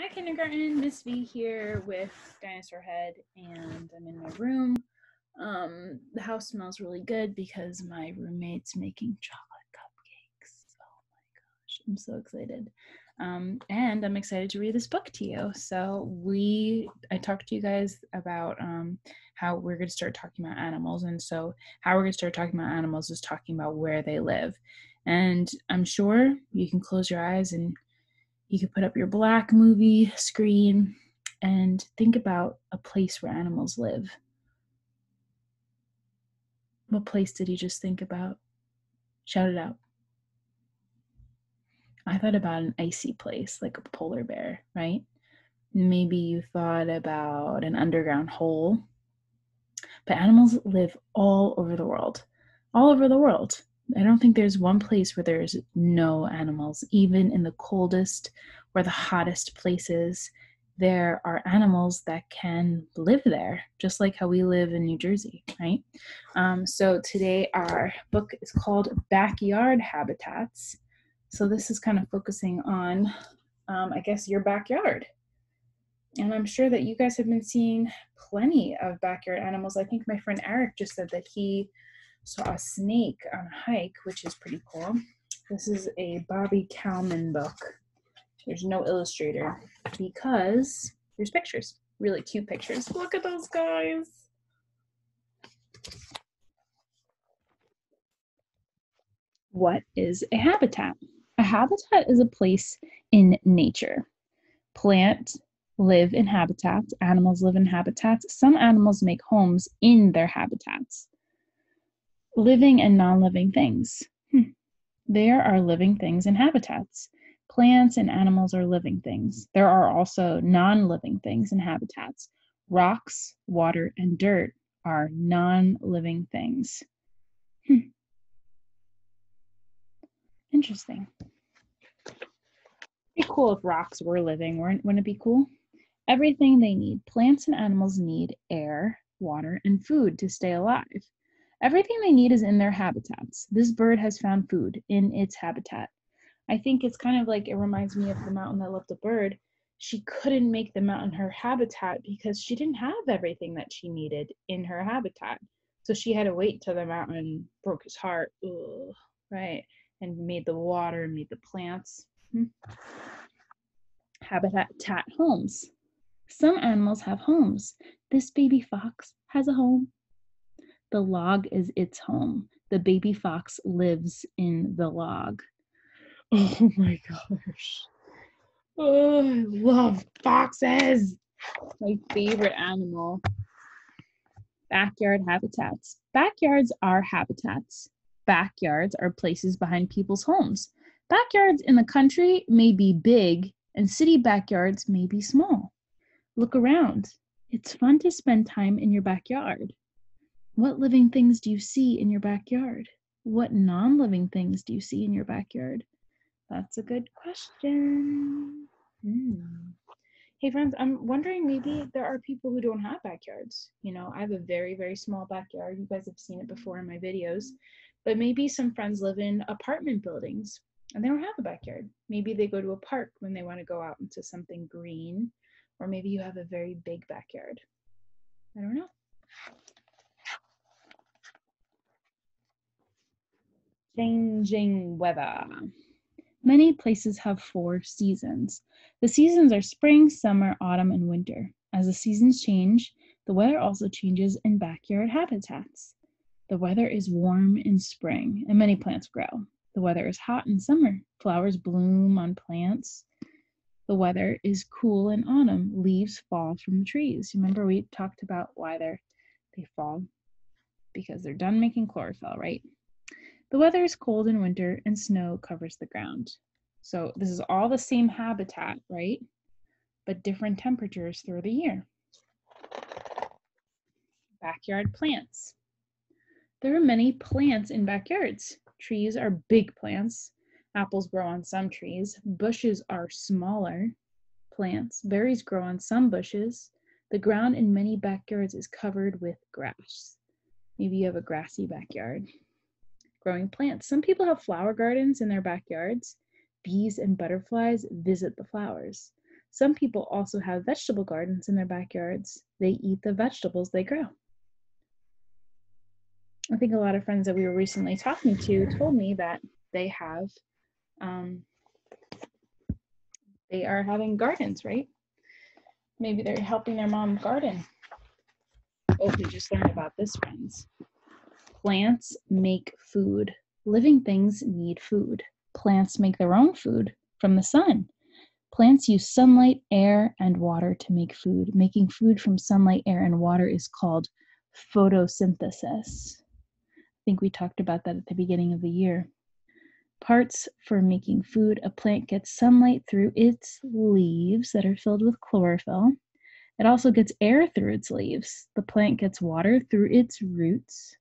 Hi kindergarten, Miss V here with Dinosaur Head, and I'm in my room. The house smells really good because my roommate's making chocolate cupcakes. Oh my gosh, I'm so excited. And I'm excited to read this book to you. So I talked to you guys about how we're going to start talking about animals. And so how we're going to start talking about animals is talking about where they live. And I'm sure you can close your eyes and you could put up your black movie screen and think about a place where animals live. What place did you just think about? Shout it out. I thought about an icy place, like a polar bear, right? Maybe you thought about an underground hole. But animals live all over the world. All over the world. I don't think there's one place where there's no animals. Even in the coldest or the hottest places, there are animals that can live there, just like how we live in New Jersey, right? So today our book is called Backyard Habitats. So this is kind of focusing on, I guess, your backyard. And I'm sure that you guys have been seeing plenty of backyard animals. I think my friend Eric just said that he saw a snake on a hike, which is pretty cool. This is a Bobby Kalman book. There's no illustrator because there's pictures, really cute pictures. Look at those guys. What is a habitat? A habitat is a place in nature. Plants live in habitats, animals live in habitats. Some animals make homes in their habitats. Living and non-living things. There are living things in habitats. Plants and animals are living things. There are also non-living things in habitats. Rocks, water, and dirt are non-living things. Interesting. It'd be cool if rocks were living, wouldn't it be cool? Everything they need. Plants and animals need air, water, and food to stay alive. Everything they need is in their habitats. This bird has found food in its habitat. I think it's kind of like, it reminds me of The Mountain That Loved the Bird. She couldn't make the mountain her habitat because she didn't have everything that she needed in her habitat. So she had to wait till the mountain broke his heart, right? And made the water, made the plants. Habitat homes. Some animals have homes. This baby fox has a home. The log is its home. The baby fox lives in the log. Oh my gosh. Oh, I love foxes. My favorite animal. Backyard habitats. Backyards are habitats. Backyards are places behind people's homes. Backyards in the country may be big, and city backyards may be small. Look around. It's fun to spend time in your backyard. What living things do you see in your backyard? What non-living things do you see in your backyard? That's a good question. Hey friends, I'm wondering, maybe there are people who don't have backyards. You know, I have a very, very small backyard. You guys have seen it before in my videos. But maybe some friends live in apartment buildings and they don't have a backyard. Maybe they go to a park when they want to go out into something green. Or maybe you have a very big backyard. I don't know. Changing weather. Many places have 4 seasons. The seasons are spring, summer, autumn, and winter. As the seasons change, the weather also changes in backyard habitats. The weather is warm in spring, and many plants grow. The weather is hot in summer. Flowers bloom on plants. The weather is cool in autumn. Leaves fall from the trees. Remember we talked about why they fall? Because they're done making chlorophyll, right? The weather is cold in winter and snow covers the ground. So this is all the same habitat, right? But different temperatures through the year. Backyard plants. There are many plants in backyards. Trees are big plants. Apples grow on some trees. Bushes are smaller plants. Berries grow on some bushes. The ground in many backyards is covered with grass. Maybe you have a grassy backyard. Growing plants. Some people have flower gardens in their backyards. Bees and butterflies visit the flowers. Some people also have vegetable gardens in their backyards. They eat the vegetables they grow. I think a lot of friends that we were recently talking to told me that they have, they are having gardens, right? Maybe they're helping their mom garden. Oh, we just learned about this, friends. Plants make food. Living things need food. Plants make their own food from the sun. Plants use sunlight, air, and water to make food. Making food from sunlight, air, and water is called photosynthesis. I think we talked about that at the beginning of the year. Parts for making food: a plant gets sunlight through its leaves that are filled with chlorophyll. It also gets air through its leaves. The plant gets water through its roots.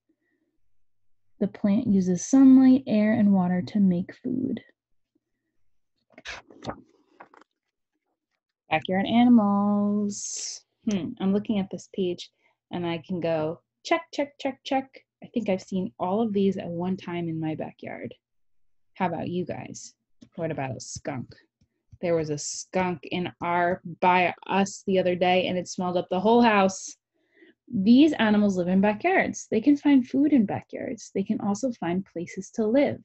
The plant uses sunlight, air, and water to make food. Backyard animals. I'm looking at this page and I can go check, check, check, check. I think I've seen all of these at one time in my backyard. How about you guys? What about a skunk? There was a skunk by us the other day and it smelled up the whole house. These animals live in backyards. They can find food in backyards. They can also find places to live.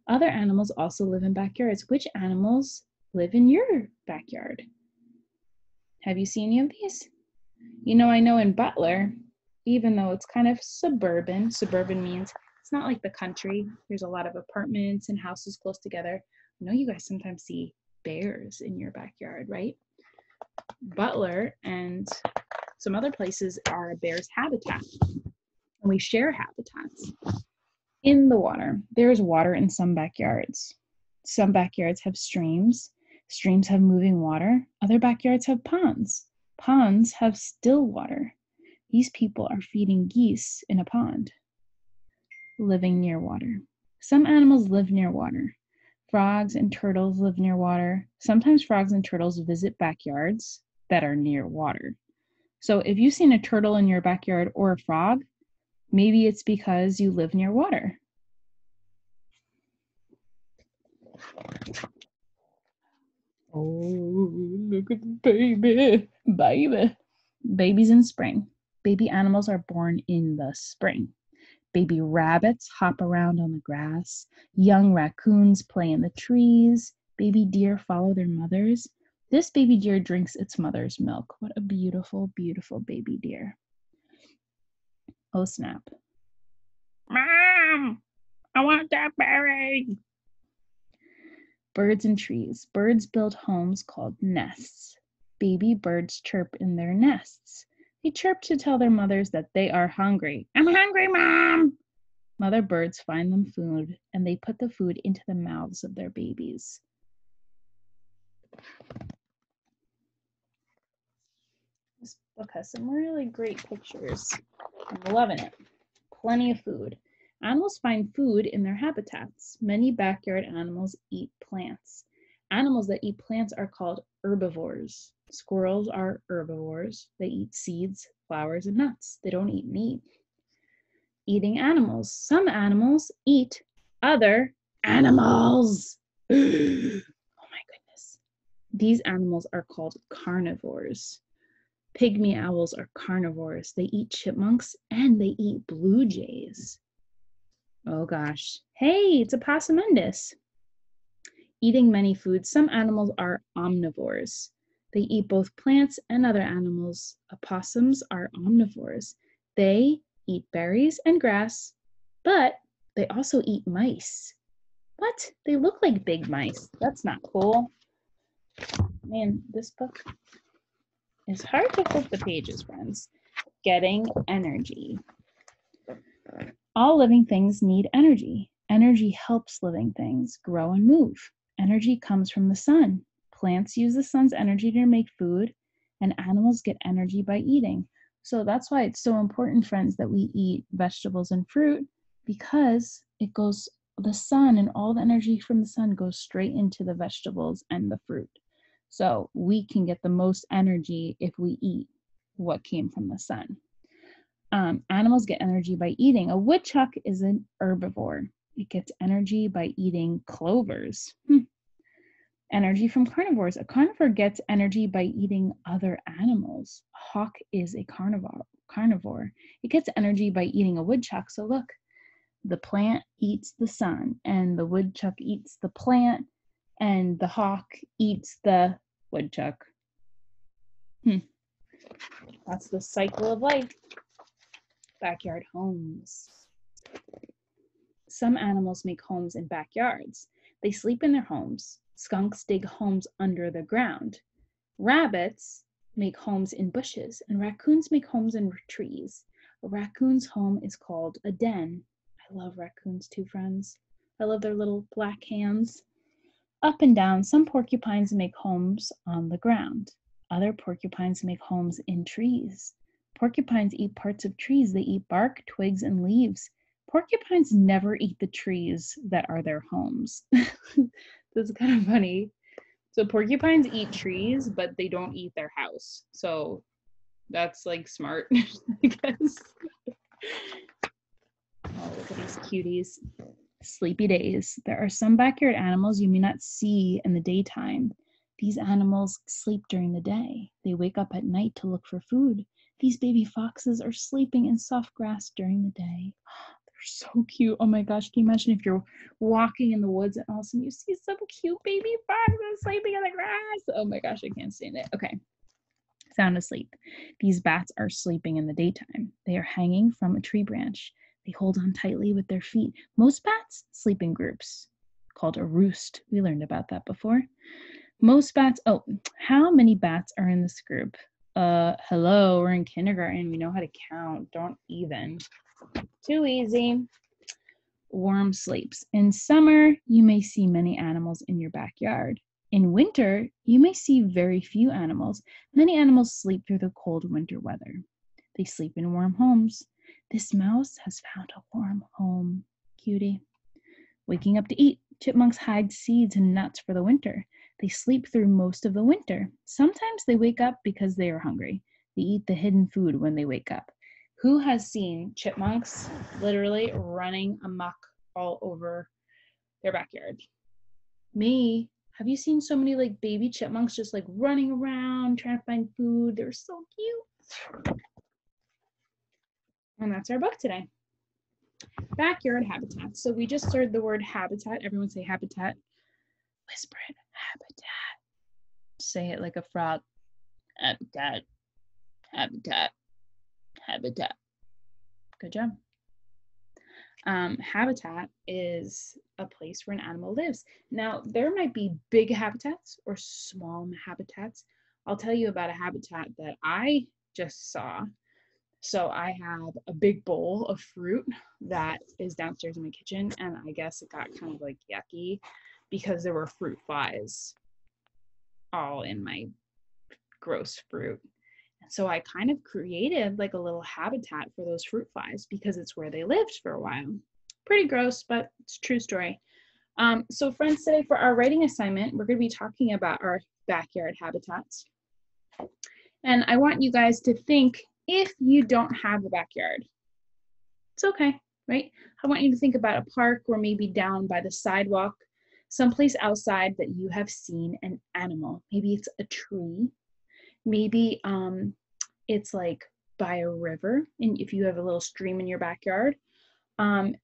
Other animals also live in backyards. Which animals live in your backyard? Have you seen any of these? I know in Butler, even though it's kind of suburban means it's not like the country. There's a lot of apartments and houses close together. I know you guys sometimes see bears in your backyard, right? Butler and some other places are a bear's habitat, and we share habitats. In the water, there's water in some backyards. Some backyards have streams. Streams have moving water. Other backyards have ponds. Ponds have still water. These people are feeding geese in a pond. Living near water. Some animals live near water. Frogs and turtles live near water. Sometimes frogs and turtles visit backyards that are near water. So if you've seen a turtle in your backyard or a frog, maybe it's because you live near water. Oh, look at the baby. Babies in spring. Baby animals are born in the spring. Baby rabbits hop around on the grass. Young raccoons play in the trees. Baby deer follow their mothers. This baby deer drinks its mother's milk. What a beautiful, beautiful baby deer. Oh, snap. Mom, I want that berry. Birds and trees. Birds build homes called nests. Baby birds chirp in their nests. They chirp to tell their mothers that they are hungry. I'm hungry, Mom! Mother birds find them food, and they put the food into the mouths of their babies. This book has some really great pictures. I'm loving it. Plenty of food. Animals find food in their habitats. Many backyard animals eat plants. Animals that eat plants are called herbivores. Squirrels are herbivores. They eat seeds, flowers, and nuts. They don't eat meat. Eating animals. Some animals eat other animals. Oh my goodness. These animals are called carnivores. Pygmy owls are carnivores. They eat chipmunks and they eat blue jays. Oh gosh. Hey, it's a possumendus. Eating many foods. Some animals are omnivores. They eat both plants and other animals. Opossums are omnivores. They eat berries and grass, but they also eat mice. What? They look like big mice. That's not cool. Man, this book is hard to flip the pages, friends. Getting energy. All living things need energy. Energy helps living things grow and move. Energy comes from the sun. Plants use the sun's energy to make food, and animals get energy by eating. So that's why it's so important, friends, that we eat vegetables and fruit, because the sun and all the energy from the sun goes straight into the vegetables and the fruit. So we can get the most energy if we eat what came from the sun. Animals get energy by eating. A woodchuck is an herbivore. It gets energy by eating clovers. Energy from carnivores. A carnivore gets energy by eating other animals. A hawk is a carnivore. It gets energy by eating a woodchuck. So look, the plant eats the sun, and the woodchuck eats the plant, and the hawk eats the woodchuck. That's the cycle of life. Backyard homes. Some animals make homes in backyards. They sleep in their homes. Skunks dig homes under the ground. Rabbits make homes in bushes, and raccoons make homes in trees. A raccoon's home is called a den. I love raccoons too, friends. I love their little black hands. Up and down, some porcupines make homes on the ground. Other porcupines make homes in trees. Porcupines eat parts of trees. They eat bark, twigs, and leaves. Porcupines never eat the trees that are their homes. That's kind of funny. So porcupines eat trees, but they don't eat their house. So that's like smart, I guess. Oh, look at these cuties. Sleepy days. There are some backyard animals you may not see in the daytime. These animals sleep during the day. They wake up at night to look for food. These baby foxes are sleeping in soft grass during the day. They're so cute. Oh my gosh, can you imagine if you're walking in the woods and all of a sudden you see some cute baby foxes sleeping in the grass? Oh my gosh, I can't stand it. Okay. Sound asleep. These bats are sleeping in the daytime. They are hanging from a tree branch. They hold on tightly with their feet. Most bats sleep in groups, called a roost. We learned about that before. Most bats, oh, how many bats are in this group? Hello, we're in kindergarten. We know how to count. Don't even. Too easy. Warm sleeps. In summer, you may see many animals in your backyard. In winter, you may see very few animals. Many animals sleep through the cold winter weather. They sleep in warm homes. This mouse has found a warm home. Cutie. Waking up to eat. Chipmunks hide seeds and nuts for the winter. They sleep through most of the winter. Sometimes they wake up because they are hungry. They eat the hidden food when they wake up. Who has seen chipmunks literally running amok all over their backyard? Me. Have you seen so many like baby chipmunks just like running around trying to find food? They're so cute. And that's our book today. Backyard habitats. So we just heard the word habitat. Everyone say habitat. Whisper it. Habitat. Say it like a frog. Habitat. Habitat. Habitat. Good job. Habitat is a place where an animal lives. Now, there might be big habitats or small habitats. I'll tell you about a habitat that I just saw. So I have a big bowl of fruit that is downstairs in my kitchen, and I guess it got kind of like yucky because there were fruit flies all in my gross fruit. And so I kind of created like a little habitat for those fruit flies because it's where they lived for a while. Pretty gross, but it's a true story. So friends, today for our writing assignment, we're going to be talking about our backyard habitats. And I want you guys to think, if you don't have a backyard, it's okay, right? I want you to think about a park or maybe down by the sidewalk, someplace outside that you have seen an animal. Maybe it's a tree. Maybe it's like by a river, and if you have a little stream in your backyard,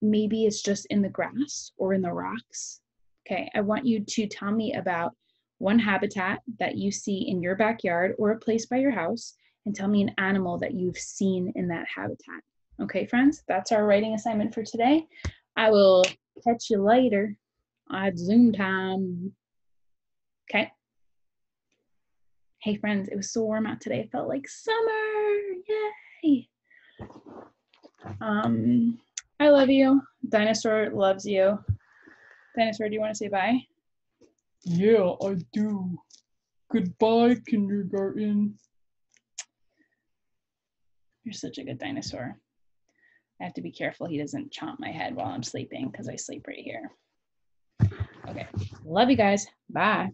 maybe it's just in the grass or in the rocks. Okay, I want you to tell me about one habitat that you see in your backyard or a place by your house, and tell me an animal that you've seen in that habitat. Okay, friends, that's our writing assignment for today. I will catch you later at Zoom time. Okay. Hey, friends, it was so warm out today. It felt like summer. Yay. I love you. Dinosaur loves you. Dinosaur, do you want to say bye? Yeah, I do. Goodbye, kindergarten. You're such a good dinosaur. I have to be careful he doesn't chomp my head while I'm sleeping because I sleep right here. Okay. Love you guys. Bye.